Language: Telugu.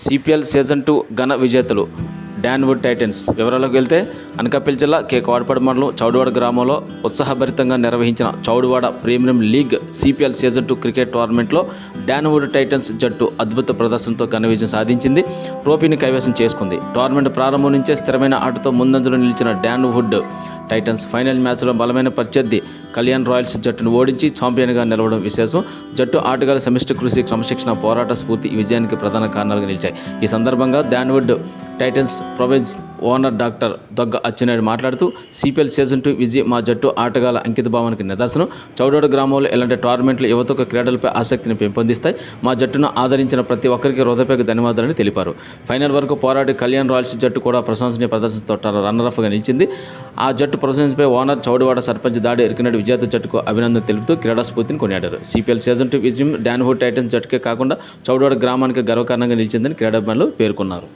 సిపిఎల్ సీజన్ 2 ఘన విజేతలు డాన్వుడ్ టైటన్స్. వివరాల్లోకి వెళ్తే అనకాపల్లి జిల్లా కే కోడపాడు మండలం చౌడువాడ గ్రామంలో ఉత్సాహభరితంగా నిర్వహించిన Chouduvada premium league CPL season 2 cricket టోర్నమెంట్లో డాన్వుడ్ టైటన్స్ జట్టు అద్భుత ప్రదర్శనతో ఘన విజయం సాధించింది, ట్రోఫీని కైవసం చేసుకుంది. టోర్నమెంట్ ప్రారంభం నుంచే స్థిరమైన ఆటతో ముందంజలో నిలిచిన డాన్వుడ్ టైటన్స్ ఫైనల్ మ్యాచ్లో బలమైన ప్రత్యర్థి కళ్యాణ్ రాయల్స్ జట్టును ఓడించి ఛాంపియన్గా నిలవడం విశేషం. జట్టు ఆటగాళ్ల సమిష్టి కృషి, క్రమశిక్షణ, పోరాట స్ఫూర్తి ఈ విజయానికి ప్రధాన కారణాలుగా నిలిచాయి. ఈ సందర్భంగా డాన్వుడ్ టైటన్స్ ప్రొవిన్స్ ఓనర్ డాక్టర్ దొగ్గ అచ్చెన్నాయుడు మాట్లాడుతూ, సిపిఎల్ సీజన్ 2 విజయం మా జట్టు ఆటగాళ్ల అంకితభావానికి నిదర్శనం. చౌడోడ గ్రామంలో ఇలాంటి టోర్నమెంట్లు యువతకు క్రీడలపై ఆసక్తిని పెంపొందిస్తాయి. మా జట్టును ఆదరించిన ప్రతి ఒక్కరికి హృదయపూర్వక ధన్యవాదాలని తెలిపారు. ఫైనల్ వరకు పోరాడి కళ్యాణ్ రాయల్స్ జట్టు కూడా ప్రశంసనీయ ప్రదర్శనతో రన్నరఫ్గా నిలిచింది. ఆ జట్టు ప్రశంసపై ఓనర్ చౌడువాడ సర్పంచ్ దాడి ఎరికినాడు విజేత జట్టుకు అభినందన తెలుపుతూ క్రీడా స్ఫూర్తిని కొనియాడారు. సిపిఎల్ సీజన్ 2 విజయం డాన్వుడ్ టైటన్స్ జట్టుకే కాకుండా చౌడువాడ గ్రామానికి గర్వకారణంగా నిలిచిందని క్రీడాభిమానులు పేర్కొన్నారు.